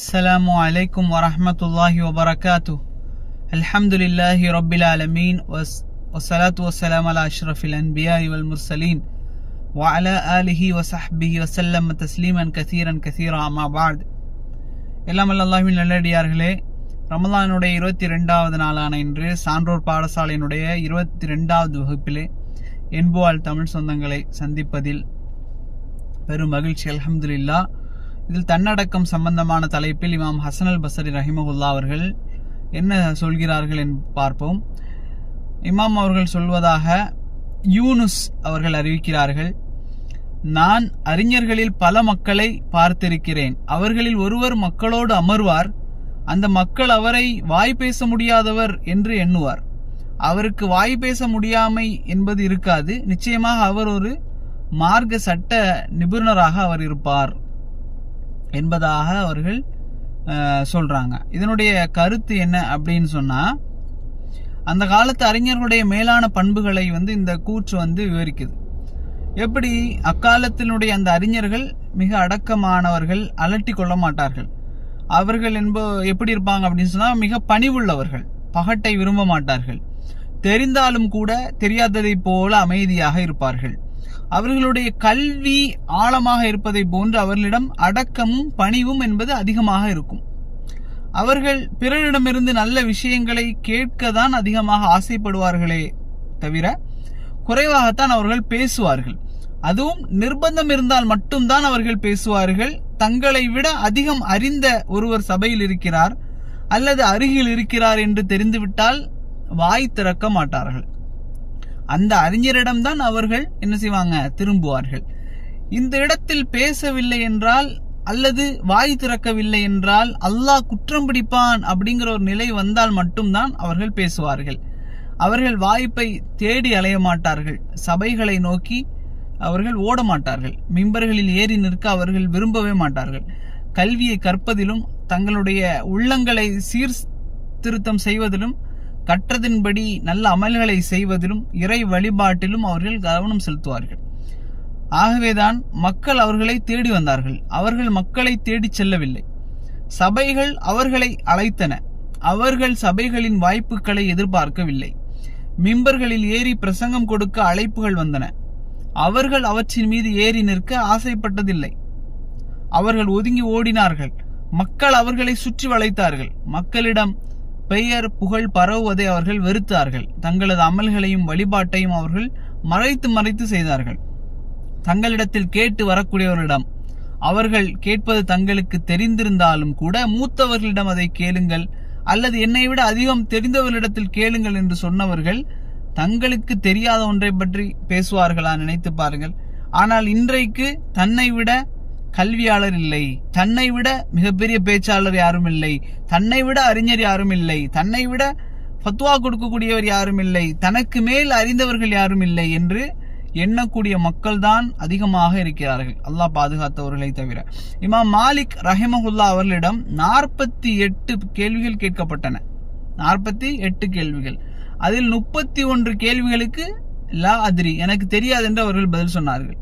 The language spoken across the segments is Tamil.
السلام عليكم ورحمة الله وبركاته. الحمد لله رب العالمين والصلاة والسلام على أشرف الأنبياء والمرسلين وعلى آله وصحبه وسلم تسليما كثيرا أما بعد. எல்லாம் அல்லாஹ்வின் நல்லடியார்களே, ரமலானுடைய 22வது நாளான இன்று சான்றோர் பாடசாலையினுடைய 22வது வகுப்பிலே என்புவாழ் தமிழ் சொந்தங்களை சந்திப்பதில் பெரும் மகிழ்ச்சி. அல்ஹம்துலில்லாஹ். இதில் தன்னடக்கம் சம்பந்தமான தலைப்பில் இமாம் ஹசன் அல் பஸ்ரி ரஹிமஹுல்லா அவர்கள் என்ன சொல்கிறார்கள் என்று பார்ப்போம். இமாம் அவர்கள் சொல்வதாக யூனுஸ் அவர்கள் அறிவிக்கிறார்கள், நான் அறிஞர்களில் பல மக்களை பார்த்திருக்கிறேன். அவர்களில் ஒருவர் மக்களோடு அமர்வார். அந்த மக்கள் அவரை வாய் பேச முடியாதவர் என்று எண்ணுவார். அவருக்கு வாய் பேச முடியாமை என்பது இருக்காது. நிச்சயமாக அவர் ஒரு மார்க்க சட்ட நிபுணராக அவர் இருப்பார் என்பதாக அவர்கள் சொல்றாங்க. இதனுடைய கருத்து என்ன அப்படின்னு சொன்னா, அந்த காலத்து அறிஞர்களுடைய மேலான பண்புகளை இந்த கூற்று விவரிக்குது. எப்படி அக்காலத்தினுடைய அந்த அறிஞர்கள் மிக அடக்கமானவர்கள், அலட்டி கொள்ள மாட்டார்கள். அவர்கள் எப்படி இருப்பாங்க அப்படின்னு சொன்னா, மிக பணிவுள்ளவர்கள், பகட்டை விரும்ப மாட்டார்கள். தெரிந்தாலும் கூட தெரியாததை போல அமைதியாக இருப்பார்கள். அவர்களுடைய கல்வி ஆழமாக இருப்பதை போன்று அவர்களிடம் அடக்கமும் பணிவும் என்பது அதிகமாக இருக்கும். அவர்கள் பிறரிடமிருந்து நல்ல விஷயங்களை கேட்கத்தான் அதிகமாக ஆசைப்படுவார்களே தவிர குறைவாகத்தான் அவர்கள் பேசுவார்கள். அதுவும் நிர்பந்தம் இருந்தால் மட்டும்தான் அவர்கள் பேசுவார்கள். தங்களை விட அதிகம் அறிந்த ஒருவர் சபையில் இருக்கிறார் அல்லது அருகில் இருக்கிறார் என்று தெரிந்துவிட்டால் வாய் திறக்க மாட்டார்கள். அந்த அறிஞரிடம்தான் அவர்கள் என்ன செய்வாங்க, திரும்புவார்கள். இந்த இடத்தில் பேசவில்லை என்றால் அல்லது வாய் திறக்கவில்லை என்றால் அல்லாஹ் குற்றம் பிடிப்பான் அப்படிங்கிற ஒரு நிலை வந்தால் மட்டும்தான் அவர்கள் பேசுவார்கள். அவர்கள் வாய்ப்பை தேடி அலைய மாட்டார்கள். சபைகளை நோக்கி அவர்கள் ஓட மாட்டார்கள். மிம்பர்களில் ஏறி நிற்க அவர்கள் விரும்பவே மாட்டார்கள். கல்வியை கற்பதிலும் தங்களுடைய உள்ளங்களை சீர்திருத்தம் செய்வதிலும் கற்றதின்படி நல்ல அமல்களை செய்வதிலும் இறை வழிபாட்டிலும் அவர்கள் கவனம் செலுத்துவார்கள். ஆகவேதான் மக்கள் அவர்களை தேடி வந்தார்கள். அவர்கள் மக்களை தேடி செல்லவில்லை. சபைகள் அவர்களை அழைத்தன. அவர்கள் சபைகளின் வாய்ப்புகளை எதிர்பார்க்கவில்லை. மிம்பர்களில் ஏறி பிரசங்கம் கொடுக்க அழைப்புகள் வந்தன. அவர்கள் அவற்றின் மீது ஏறி நிற்க ஆசைப்பட்டதில்லை. அவர்கள் ஒதுங்கி ஓடினார்கள். மக்கள் அவர்களை சுற்றி வளைத்தார்கள். மக்களிடம் பெயர் புகழ் பரவுவதை அவர்கள் வெறுத்தார்கள். தங்களது அமல்களையும் வழிபாட்டையும் அவர்கள் மறைத்து செய்தார்கள். தங்களிடத்தில் கேட்டு வரக்கூடியவர்களிடம் அவர்கள் கேட்பது தங்களுக்கு தெரிந்திருந்தாலும் கூட மூத்தவர்களிடம் அதை கேளுங்கள் அல்லது என்னை விட அதிகம் தெரிந்தவர்களிடத்தில் கேளுங்கள் என்று சொன்னவர்கள் தங்களுக்கு தெரியாத ஒன்றை பற்றி பேசுவார்களா? நினைத்து பாருங்கள். ஆனால் இன்றைக்கு தன்னை விட கல்வியாளர் இல்லை, தன்னை விட மிகப்பெரிய பேச்சாளர் யாரும் இல்லை, தன்னை விட அறிஞர் யாரும் இல்லை, தன்னை விட ஃபத்வா கொடுக்கக்கூடியவர் யாரும் இல்லை, தனக்கு மேல் அறிந்தவர்கள் யாரும் இல்லை என்று எண்ணக்கூடிய மக்கள் தான் அதிகமாக இருக்கிறார்கள். அல்லாஹ் பாதுகாத்தவர்களை தவிர. இமாம் மாலிக் ரஹிமஹுல்லா அவர்களிடம் 48 கேள்விகள் கேட்கப்பட்டன. 48 கேள்விகள். அதில் 31 கேள்விகளுக்கு லா அத்ரி, எனக்கு தெரியாது என்று அவர்கள் பதில் சொன்னார்கள்.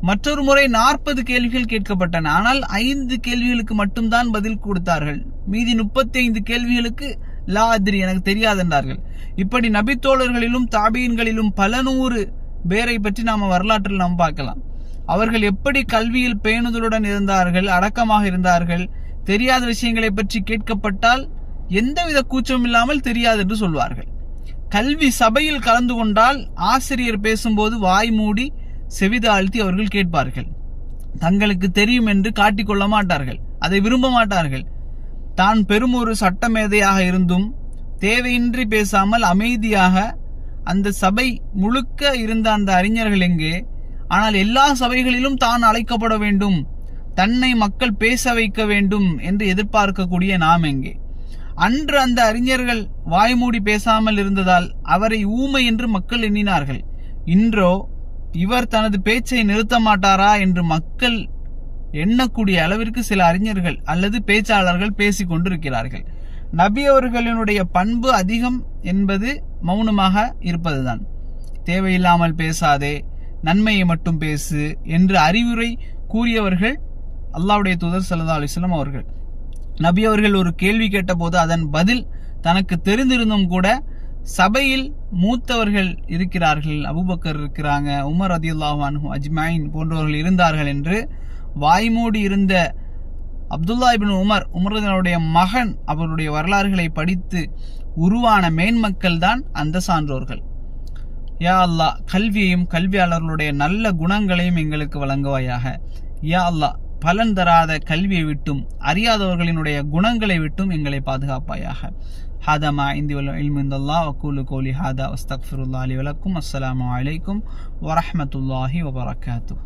மற்றொரு முறை 40 கேள்விகள் கேட்கப்பட்டன. ஆனால் 5 கேள்விகளுக்கு மட்டும்தான் பதில் கொடுத்தார்கள். மீதி 35 கேள்விகளுக்கு லா அத்ரி, எனக்கு தெரியாது என்றார்கள். இப்படி நபித்தோழர்களிலும் தாபீன்களிலும் பல 100 பேரை பற்றி நாம வரலாற்றில் நாம் பார்க்கலாம். அவர்கள் எப்படி கல்வியில் பேணுதலுடன் இருந்தார்கள், அடக்கமாக இருந்தார்கள். தெரியாத விஷயங்களை பற்றி கேட்கப்பட்டால் எந்தவித கூச்சமும் இல்லாமல் தெரியாது என்று சொல்வார்கள். கல்வி சபையில் கலந்து கொண்டால் ஆசிரியர் பேசும்போது வாய் மூடி செவிதாழ்த்தி அவர்கள் கேட்பார்கள். தங்களுக்கு தெரியும் என்று காட்டிக்கொள்ள மாட்டார்கள். அதை விரும்ப மாட்டார்கள். தான் பெரும் ஒரு சட்டமேதையாக இருந்தும் தேவையின்றி பேசாமல் அமைதியாக அந்த சபை முழுக்க இருந்த அந்த அறிஞர்கள் எங்கே? ஆனால் எல்லா சபைகளிலும் தான் அழைக்கப்பட வேண்டும், தன்னை மக்கள் பேச வைக்க வேண்டும் என்று எதிர்பார்க்கக்கூடிய நாம் எங்கே? அன்று அந்த அறிஞர்கள் வாய்மூடி பேசாமல் இருந்ததால் அவரை ஊமை என்று மக்கள் எண்ணினார்கள். இன்றோ இவர் தனது பேச்சை நிறுத்த மாட்டாரா என்று மக்கள் எண்ணக்கூடிய அளவிற்கு சில அறிஞர்கள் அல்லது பேச்சாளர்கள் பேசிக் கொண்டிருக்கிறார்கள். நபி அவர்களினுடைய பண்பு அதிகம் என்பது மௌனமாக இருப்பதுதான். தேவையில்லாமல் பேசாதே, நன்மையை மட்டும் பேசு என்று அறிவுரை கூறியவர்கள் அல்லாஹ்வுடைய தூதர் ஸல்லல்லாஹு அலைஹி வஸல்லம் அவர்கள். நபி அவர்கள் ஒரு கேள்வி கேட்டபோது அதன் பதில் தனக்கு தெரிந்திருந்தும் கூட சபையில் மூத்தவர்கள் இருக்கிறார்கள், அபூபக்கர் இருக்கிறாங்க, உமர் ரலியல்லாஹு அன்ஹு அஜ்மாயின் போன்றவர்கள் இருந்தார்கள் என்று வாய்மூடி இருந்த அப்துல்லா இப்னு உமர் உமருடைய மகன் அவருடைய வரலாறுகளை படித்து உருவான மேன்மக்கள் தான் அந்த சான்றோர்கள். யா அல்லாஹ், கல்வியையும் கல்வியாளர்களுடைய நல்ல குணங்களையும் எங்களுக்கு வழங்குவாயாக. யா அல்லாஹ், பலன் தராத கல்வியை விட்டும் அறியாதவர்களினுடைய குணங்களை விட்டும் எங்களை பாதுகாப்பாயாக. ஹாதா மா இந்தி வல் இல்மு இன்தல்லாஹ் வகூலு கௌலி ஹாதா வஸ்தக்ஃபிருல்லாஹி லி வலக்கும். அஸ்ஸலாமு அலைக்கும் வரஹ்மத்துல்லாஹி வபரகாத்துஹு.